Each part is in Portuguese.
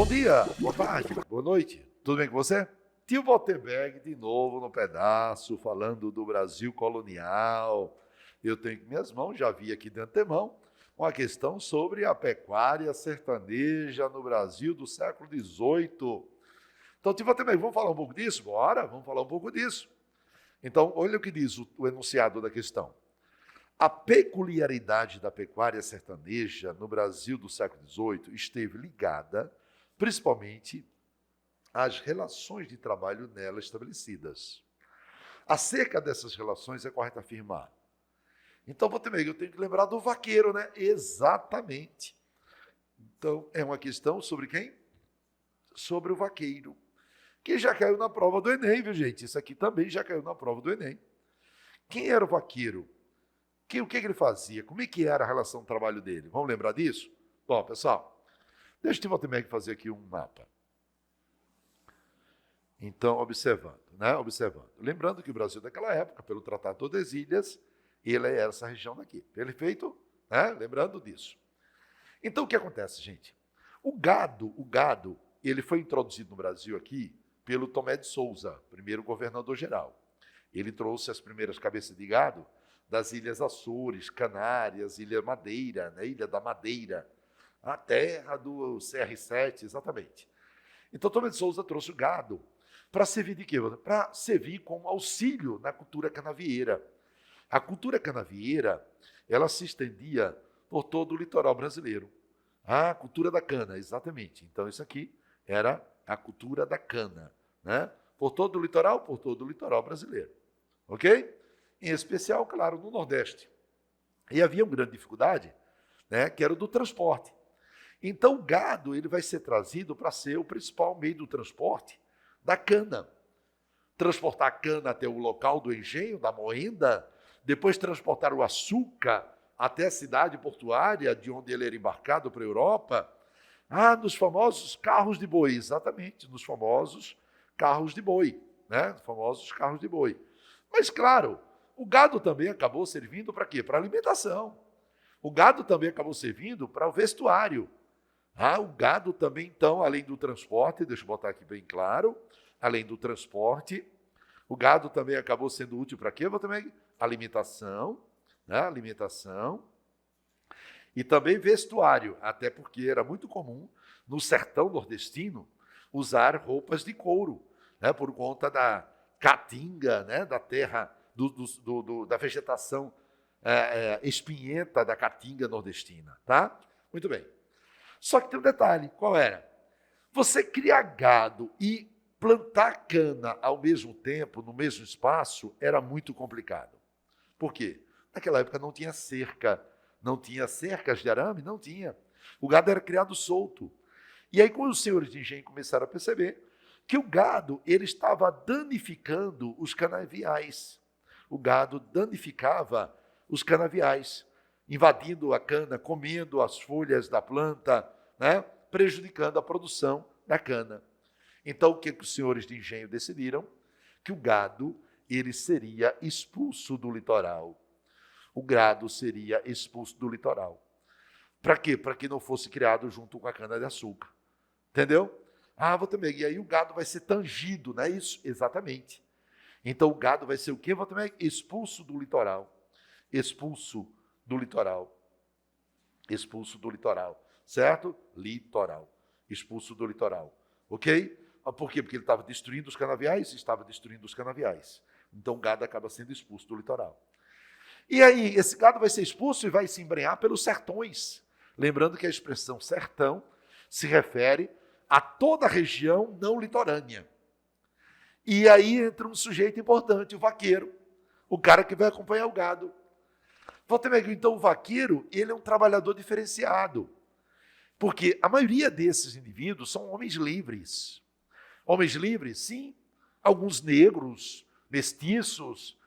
Bom dia, boa tarde, boa noite. Tudo bem com você? Tio Walterberg de novo no pedaço, falando do Brasil colonial. Eu tenho em minhas mãos, já vi aqui de antemão, uma questão sobre a pecuária sertaneja no Brasil do século XVIII. Então, tio Walterberg, vamos falar um pouco disso? Bora, vamos falar um pouco disso. Então, olha o que diz o enunciado da questão. A peculiaridade da pecuária sertaneja no Brasil do século XVIII esteve ligada, principalmente, às relações de trabalho nela estabelecidas. Acerca dessas relações, é correto afirmar. Então, eu tenho que lembrar do vaqueiro, né? Exatamente. Então, é uma questão sobre quem? Sobre o vaqueiro, que já caiu na prova do Enem, viu, gente? Isso aqui também já caiu na prova do Enem. Quem era o vaqueiro? O que ele fazia? Como é que era a relação de trabalho dele? Vamos lembrar disso? Bom, pessoal, deixa o Timóteo fazer aqui um mapa. Então, observando. Lembrando que o Brasil daquela época, pelo Tratado de Tordesilhas, ele era essa região daqui. Perfeito? Lembrando disso. Então, o que acontece, gente? O gado, ele foi introduzido no Brasil aqui pelo Tomé de Souza, primeiro governador-geral. Ele trouxe as primeiras cabeças de gado das Ilhas Açores, Canárias, Ilha Madeira, né? Ilha da Madeira, a terra do CR7, exatamente. Então, Tomé de Souza trouxe o gado para servir de quê? Para servir como auxílio na cultura canavieira. A cultura canavieira, ela se estendia por todo o litoral brasileiro. A cultura da cana, exatamente. Então, isso aqui era a cultura da cana, né? Por todo o litoral brasileiro. Ok? Em especial, claro, no Nordeste. E havia uma grande dificuldade, né, que era o do transporte. Então, o gado ele vai ser trazido para ser o principal meio do transporte da cana. Transportar a cana até o local do engenho, da moenda, depois transportar o açúcar até a cidade portuária, de onde ele era embarcado para a Europa. Nos famosos carros de boi, exatamente, nos famosos carros de boi, né? Famosos carros de boi. Mas, claro, o gado também acabou servindo para quê? Para alimentação. O gado também acabou servindo para o vestuário. O gado também, então, além do transporte, deixa eu botar aqui bem claro, além do transporte, o gado também acabou sendo útil para quê? Alimentação, né? Alimentação. E também vestuário, até porque era muito comum, no sertão nordestino, usar roupas de couro, né? Por conta da caatinga, né? Da terra, da vegetação espinhenta da caatinga nordestina. Tá? Muito bem. Só que tem um detalhe, qual era? Você criar gado e plantar cana ao mesmo tempo, no mesmo espaço, era muito complicado. Por quê? Naquela época não tinha cerca, não tinha cercas de arame, não tinha. O gado era criado solto. E aí, quando os senhores de engenho começaram a perceber que o gado ele estava danificando os canaviais. O gado danificava os canaviais, invadindo a cana, comendo as folhas da planta, né? Prejudicando a produção da cana. Então, o que os senhores de engenho decidiram? Que o gado ele seria expulso do litoral. O gado seria expulso do litoral. Para quê? Para que não fosse criado junto com a cana-de-açúcar. Entendeu? E aí o gado vai ser tangido, não é isso? Exatamente. Então o gado vai ser o quê? Expulso do litoral. Expulso do litoral. Expulso do litoral. Certo? Litoral. Expulso do litoral. Ok? Por quê? Porque ele estava destruindo os canaviais? Estava destruindo os canaviais. Então o gado acaba sendo expulso do litoral. E aí, esse gado vai ser expulso e vai se embrenhar pelos sertões. Lembrando que a expressão sertão se refere a toda a região não litorânea. E aí entra um sujeito importante, o vaqueiro, o cara que vai acompanhar o gado. Então, o vaqueiro, ele é um trabalhador diferenciado, porque a maioria desses indivíduos são homens livres. Homens livres, sim, alguns negros, mestiços,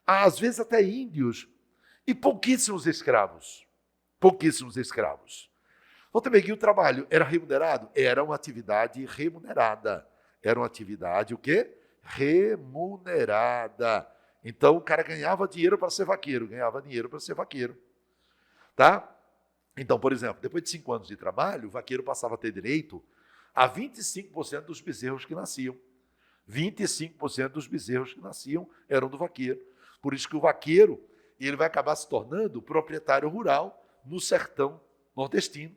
às vezes até índios, e pouquíssimos escravos. Pouquíssimos escravos. O trabalho era remunerado? Era uma atividade remunerada. Era uma atividade o quê? Remunerada. Então, o cara ganhava dinheiro para ser vaqueiro. Tá? Então, por exemplo, depois de 5 anos de trabalho, o vaqueiro passava a ter direito a 25% dos bezerros que nasciam. 25% dos bezerros que nasciam eram do vaqueiro. Por isso que o vaqueiro ele vai acabar se tornando proprietário rural no sertão nordestino.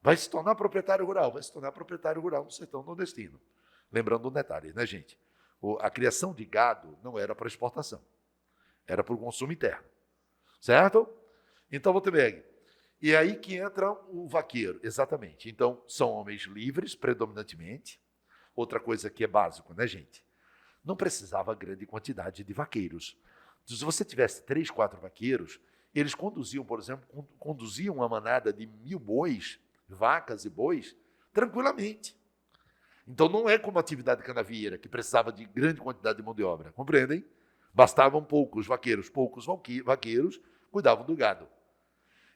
Vai se tornar proprietário rural no sertão nordestino. Lembrando um detalhe, né, gente? A criação de gado não era para exportação, era para o consumo interno. Certo? Então, vou ter bem. E aí que entra o vaqueiro, exatamente. Então, são homens livres, predominantemente. Outra coisa que é básico, né, gente? Não precisava grande quantidade de vaqueiros. Se você tivesse 3, 4 vaqueiros, eles conduziam, por exemplo, uma manada de 1.000 bois, vacas e bois, tranquilamente. Então, não é como a atividade canavieira, que precisava de grande quantidade de mão de obra. Compreendem? Bastavam poucos vaqueiros cuidavam do gado.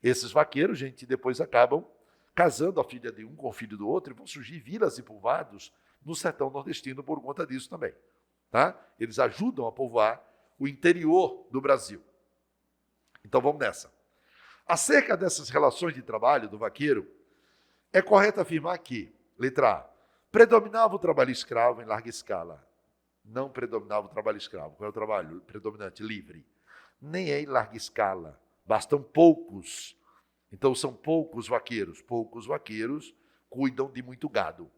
Esses vaqueiros, gente, depois acabam casando a filha de um com o filho do outro e vão surgir vilas e povoados no sertão nordestino por conta disso também. Tá? Eles ajudam a povoar o interior do Brasil. Então vamos nessa. Acerca dessas relações de trabalho do vaqueiro, é correto afirmar que, letra A, predominava o trabalho escravo em larga escala. Não predominava o trabalho escravo. Qual é o trabalho predominante? Livre. Nem é em larga escala. Bastam poucos. Então são poucos vaqueiros. Poucos vaqueiros cuidam de muito gado.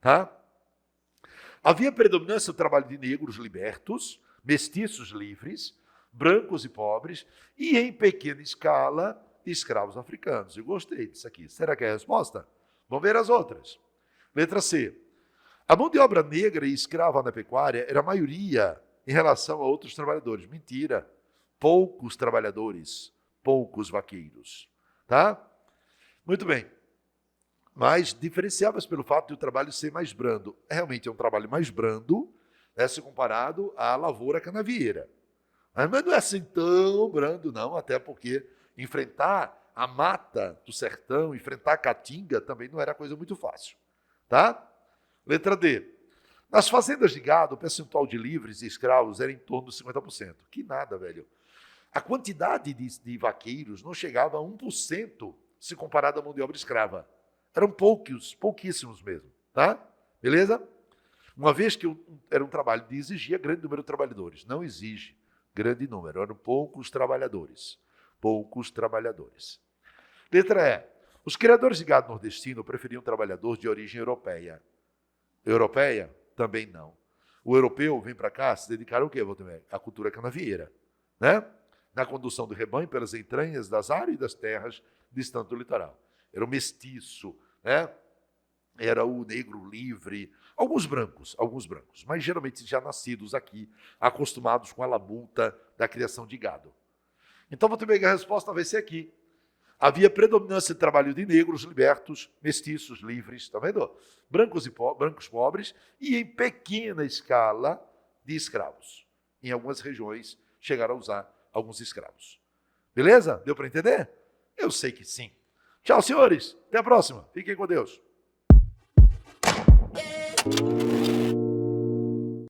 Tá? Havia predominância do trabalho de negros libertos, mestiços livres, brancos e pobres, e em pequena escala, escravos africanos. Eu gostei disso aqui. Será que é a resposta? Vamos ver as outras. Letra C. A mão de obra negra e escrava na pecuária era a maioria em relação a outros trabalhadores. Mentira. Poucos trabalhadores, poucos vaqueiros. Tá? Muito bem. Mas diferenciava-se pelo fato de o trabalho ser mais brando. Realmente é um trabalho mais brando, né, se comparado à lavoura canavieira. Mas não é assim tão brando, não, até porque enfrentar a mata do sertão, enfrentar a caatinga também não era coisa muito fácil. Tá? Letra D. Nas fazendas de gado, o percentual de livres e escravos era em torno de 50%. Que nada, velho. A quantidade de vaqueiros não chegava a 1% se comparado à mão de obra escrava. Eram pouquíssimos mesmo. Tá? Beleza? Uma vez que era um trabalho de exigir grande número de trabalhadores. Não exige grande número, eram poucos trabalhadores. Poucos trabalhadores. Letra E. Os criadores de gado nordestino preferiam trabalhadores de origem europeia. Europeia? Também não. O europeu vem para cá se dedicar ao quê, Valdomiro? À cultura canavieira, né? Na condução do rebanho pelas entranhas das áridas terras distantes do litoral. Era o mestiço, né? Era o negro livre, alguns brancos, mas geralmente já nascidos aqui, acostumados com a labuta da criação de gado. Então, vou ter a resposta vai ser aqui. Havia predominância de trabalho de negros libertos, mestiços livres, tá vendo? Brancos pobres e em pequena escala de escravos. Em algumas regiões chegaram a usar alguns escravos. Beleza? Deu para entender? Eu sei que sim. Tchau, senhores. Até a próxima. Fiquem com Deus.